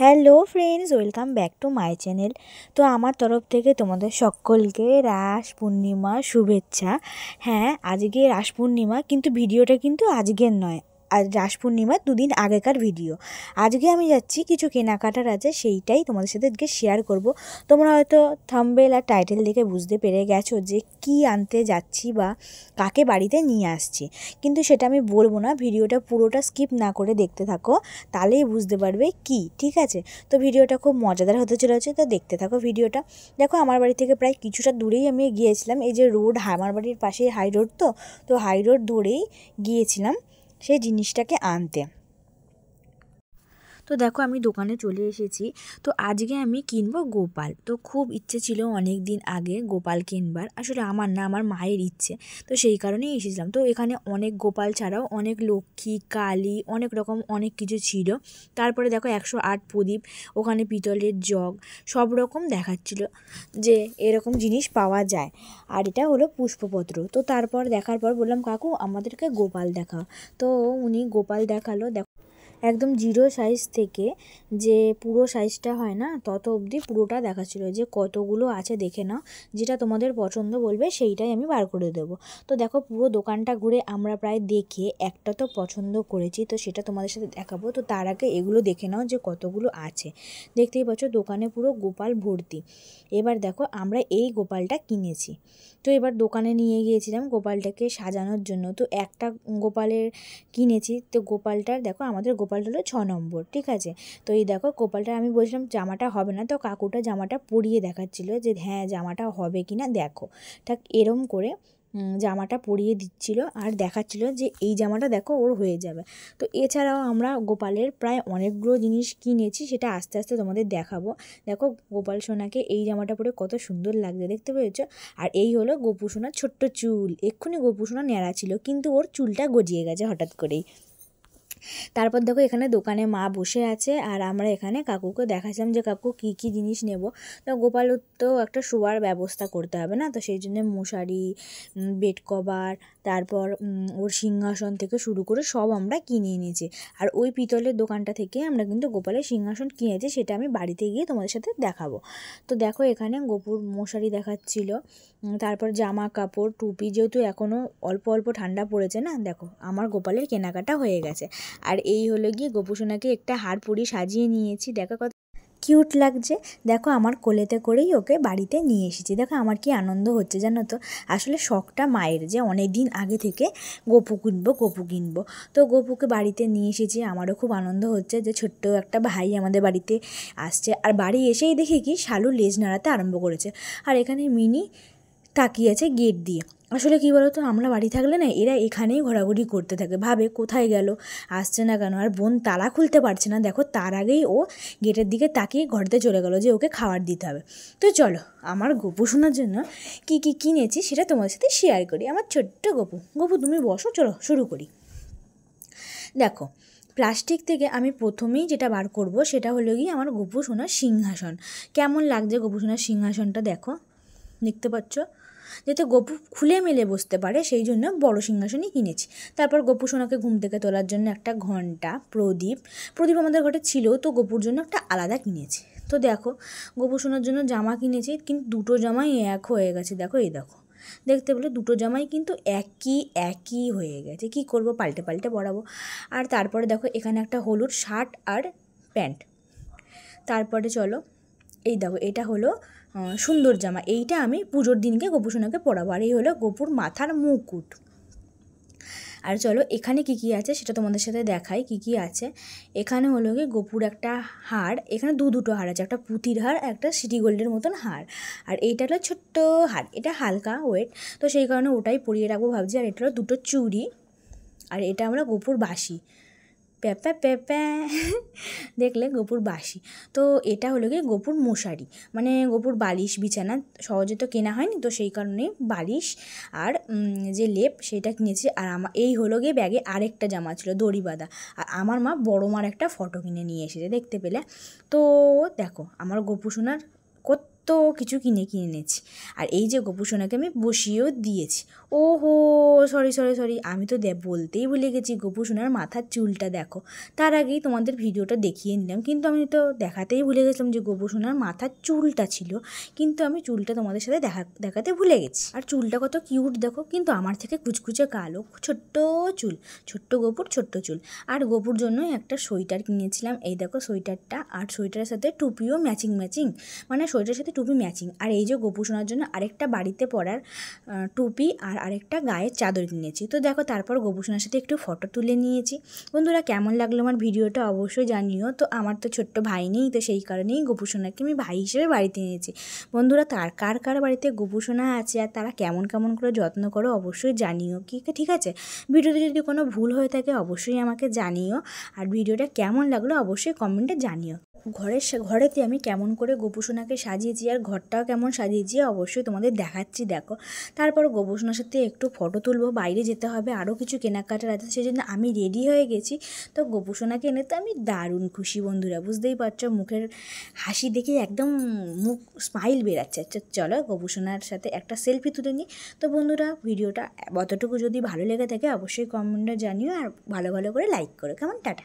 Hello friends, welcome back to my channel. তো আমার তরফ থেকে তোমাদের সকলকে রাস পূর্ণিমার শুভেচ্ছা। হ্যাঁ, আজকে রাস পূর্ণিমা, কিন্তু ভিডিওটা কিন্তু আজকের নয়, আজ রাস পূর্ণিমার দুদিন আগেকার ভিডিও। আজকে আমি যাচ্ছি, কিছু কেনাকাটার আছে, সেইটাই তোমাদের সাথে আজকে শেয়ার করব। তোমরা হয়তো থাম্বনেল আর টাইটেল দেখে বুঝতে পেরে গেছো যে কি আনতে যাচ্ছি বা কাকে বাড়িতে নিয়ে আসছি, কিন্তু সেটা আমি বলবো না। ভিডিওটা পুরোটা স্কিপ না করে দেখতে থাকো, তাহলেই বুঝতে পারবে কি, ঠিক আছে? তো ভিডিওটা খুব মজাদার হতে চলেছে, তো দেখতে থাকো ভিডিওটা। দেখো, আমার বাড়ি থেকে প্রায় কিছুটা দূরেই আমি গিয়েছিলাম। এই যে রোড, আমার বাড়ির পাশে হাই রোড, তো হাই রোড ধরেই গিয়েছিলাম সেই জিনিসটাকে আনতে। তো দেখো, আমি দোকানে চলে এসেছি। তো আজকে আমি কিনবো গোপাল। তো খুব ইচ্ছে ছিল অনেক দিন আগে গোপাল কিনবার, আসলে আমার না, আমার মায়ের ইচ্ছে। তো সেই কারণেই এসেছিলাম। তো এখানে অনেক গোপাল ছাড়াও অনেক লক্ষ্মী, কালী, অনেক রকম অনেক কিছু ছিল। তারপরে দেখো 108 প্রদীপ, ওখানে পিতলের জগ, সব রকম দেখাচ্ছিল যে এরকম জিনিস পাওয়া যায়। আর এটা হলো পুষ্পপত্র। তো তারপর দেখার পর বললাম, কাকু আমাদেরকে গোপাল দেখাও। তো উনি গোপাল দেখালো। একদম জিরো সাইজ থেকে যে পুরো সাইজটা হয় না, তত অবধি পুরোটা দেখাচ্ছিলো যে কতগুলো আছে দেখে নাও, যেটা তোমাদের পছন্দ বলবে সেইটাই আমি বার করে দেবো। তো দেখো, পুরো দোকানটা ঘুরে আমরা প্রায় দেখে একটা তো পছন্দ করেছি, তো সেটা তোমাদের সাথে দেখাবো। তো তার আগে এগুলো দেখে নাও যে কতগুলো আছে। দেখতেই পাচ্ছ দোকানে পুরো গোপাল ভর্তি। এবার দেখো, আমরা এই গোপালটা কিনেছি। তো এবার দোকানে নিয়ে গিয়েছিলাম গোপালটাকে সাজানোর জন্য। তো একটা গোপালের কিনেছি। তো গোপালটার দেখো, আমাদের গোপালটা হলো 6 নম্বর, ঠিক আছে? তো এই দেখো গোপালটা, আমি বলছিলাম জামাটা হবে না, তো কাকুটা জামাটা পরিয়ে দেখাচ্ছিল যে হ্যাঁ জামাটা হবে কি না দেখো। ঠিক এরম করে জামাটা পরিয়ে দিচ্ছিল আর দেখাচ্ছিল যে এই জামাটা দেখো ওর হয়ে যাবে। তো এছাড়াও আমরা গোপালের প্রায় অনেকগুলো জিনিস কিনেছি, সেটা আস্তে আস্তে তোমাদের দেখাবো। দেখো গোপাল সোনাকে এই জামাটা পরে কত সুন্দর লাগছে, দেখতে পেয়েছো? আর এই হলো গোপু সোনার ছোট্ট চুল। এক্ষুনি গোপু সোনা ন্যাড়া ছিল, কিন্তু ওর চুলটা গজিয়ে গেছে হঠাৎ করেই। তারপর দেখো, এখানে দোকানে মা বসে আছে আর আমরা এখানে কাকুকে দেখাচ্ছিলাম যে কাকু কী কী জিনিস নেব। তো গোপালের তো একটা শোয়ার ব্যবস্থা করতে হবে না, তো সেই জন্য মশারি, বেড কভার, তারপর ওর সিংহাসন থেকে শুরু করে সব আমরা কিনে এনেছি। আর ওই পিতলের দোকানটা থেকে আমরা কিন্তু গোপালের সিংহাসন কিনেছি, সেটা আমি বাড়িতে গিয়ে তোমাদের সাথে দেখাবো। তো দেখো, এখানে গোপুর মশারি দেখাচ্ছিল, তারপর জামা কাপড়, টুপি, যেহেতু এখনও অল্প অল্প ঠান্ডা পড়েছে না, দেখো আমার গোপালের কেনাকাটা হয়ে গেছে। আর এই হলো গিয়ে গোপুসোনাকে একটা হার পরিয়ে সাজিয়ে নিয়েছি, দেখো কত কিউট লাগছে। দেখো, আমার কোলেতে করেই ওকে বাড়িতে নিয়ে এসেছি। দেখো আমার কি আনন্দ হচ্ছে জানো তো। আসলে শখটা মায়ের, যে অনেক দিন আগে থেকে গপু কিনবো গপু কিনবো। তো গপুকে বাড়িতে নিয়ে এসেছি, আমারও খুব আনন্দ হচ্ছে যে ছোট্ট একটা ভাই আমাদের বাড়িতে আসছে। আর বাড়ি এসেই দেখি কি শালু লেজ নাড়াতে আরম্ভ করেছে, আর এখানে মিনি তাকিয়েছে গেট দিয়ে। আসলে কী বলো তো, আমরা বাড়ি থাকলে না এরা এখানেই ঘোরাঘুরি করতে থাকে, ভাবে কোথায় গেল, আসছে না কেন। আর বোন তালা খুলতে পারছে না, দেখো তার আগেই ও গেটের দিকে তাকিয়ে ঘরতে চলে গেল যে ওকে খাবার দিতে হবে। তো চলো, আমার গপু শোনার জন্য কী কী কিনেছি সেটা তোমার সাথে শেয়ার করি। আমার ছোট্ট গপু, গপু তুমি বসো, চলো শুরু করি। দেখো, প্লাস্টিক থেকে আমি প্রথমেই যেটা বার করব সেটা হলো গিয়ে আমার গপু সোনার সিংহাসন। কেমন লাগছে গপু সোনার সিংহাসনটা, দেখো, দেখতে পাচ্ছ? যাতে গপু খুলে মেলে বসতে পারে সেই জন্য বড় সিংহাসনই কিনেছি। তারপর গপু সোনাকে ঘুম থেকে তোলার জন্য একটা ঘণ্টা, প্রদীপ। প্রদীপ আমাদের ঘরে ছিল, তো গপুর জন্য একটা আলাদা কিনেছি। তো দেখো, গপু সোনার জন্য জামা কিনেছি, কিন্তু দুটো জামাই এক হয়ে গেছে। দেখো, এই দেখো, দেখতে পেলে দুটো জামাই কিন্তু একই একই হয়ে গেছে। কি করব, পাল্টে পাল্টে পরাবো। আর তারপরে দেখো, এখানে একটা হলুদ শার্ট আর প্যান্ট। তারপরে চলো, এই দেখো, এটা হলো সুন্দর জামা। এইটা আমি পুজোর দিনকে গপু সোনাকে পরাবো। আর এই হলো গপুর মাথার মুকুট। আর চলো, এখানে কি কি আছে সেটা তোমাদের সাথে দেখাই কি কি আছে। এখানে হলো গিয়ে গপুর একটা হার, এখানে দুটো হার আছে, একটা পুঁতির হার, একটা সিটি গোল্ডের মতন হার। আর এইটা হলো ছোট্ট হার, এটা হালকা ওয়েট, তো সেই কারণে ওটাই পরিয়ে রাখবো ভাবছি। আর এটা হলো দুটো চুড়ি। আর এটা আমরা গপুর বাঁশি, প্যাপা প্যাপা দেখলে গপুর বাঁশি। তো এটা হলো গিয়ে গপুর মশারি, মানে গপুর বালিশ বিছানা সহজে তো কেনা হয়নি, তো সেই কারণে বালিশ আর যে লেপ সেটা কিনেছি। আর এই হলো গিয়ে ব্যাগে আরেকটা জামা ছিল দড়ি বাঁধা। আর আমার মা বড় মার একটা ফটো কিনে নিয়ে এসেছে, দেখতে পেলে? তো দেখো, আমার গপু সোনার কত কিছু কিনে এনেছি। আর এই যে গোপুসোনাকে আমি বসিয়েও দিয়েছি। ওহো, সরি, আমি তো বলতেই ভুলে গেছি, গোপুসোনার মাথার চুলটা দেখো। তার আগেই তোমাদের ভিডিওটা দেখিয়ে নিলাম, কিন্তু আমি তো দেখাতেই ভুলে গেছিলাম যে গোপুসোনার মাথার চুলটা ছিল, কিন্তু আমি চুলটা তোমাদের সাথে দেখাতে ভুলে গেছি। আর চুলটা কত কিউট দেখো, কিন্তু আমার থেকে কুচকুচে কালো, ছোট্ট চুল, ছোট্ট গোপুর ছোট্ট চুল। আর গোপুর জন্য একটা সোয়েটার কিনেছিলাম, এই দেখো সোয়েটারটা, আর সোয়েটারের সাথে টুপিও ম্যাচিং, মানে সোয়েটারের সাথে টুপি ম্যাচিং। আর এই যে গোপুসোনার জন্য আরেকটা বাড়িতে পরার টুপি আর আরেকটা গায়ের চাদর কিনেছি। তো দেখো, তারপর গোপুসোনার সাথে একটু ফটো তুলে নিয়েছি। বন্ধুরা, কেমন লাগলো আমার ভিডিওটা অবশ্যই জানিও। তো আমার তো ছোট্ট ভাই নেই, তো সেই কারণেই গোপুসোনাকে আমি ভাই হিসেবে বাড়িতে নিয়েছি। বন্ধুরা, কার বাড়িতে গোপুসোনা আছে আর তারা কেমন করে যত্ন করো অবশ্যই জানিও, ঠিক আছে? ভিডিওতে যদি কোনো ভুল হয়ে থাকে অবশ্যই আমাকে জানিও। আর ভিডিওটা কেমন লাগলো অবশ্যই কমেন্টে জানিও। ঘরেতে আমি কেমন করে গোপুসোনাকে সাজিয়েছি আর ঘরটাও কেমন সাজিয়েছি অবশ্যই তোমাদের দেখাচ্ছি, দেখো। তারপর গোপুসোনার সাথে একটু ফটো তুলবো, বাইরে যেতে হবে, আরও কিছু কেনাকাটার আছে, সেই জন্য আমি রেডি হয়ে গেছি। তো গোপুসোনাকে এনে তো আমি দারুণ খুশি বন্ধুরা, বুঝতেই পারছো, মুখের হাসি দেখে একদম মুখ স্মাইল বেরাচ্ছে। আচ্ছা চলো গোপুসোনার সাথে একটা সেলফি তুলে নিই। তো বন্ধুরা, ভিডিওটা অতটুকু যদি ভালো লেগে থাকে অবশ্যই কমেন্টে জানিও, আর ভালো করে লাইক করো, কেমন? টাটা।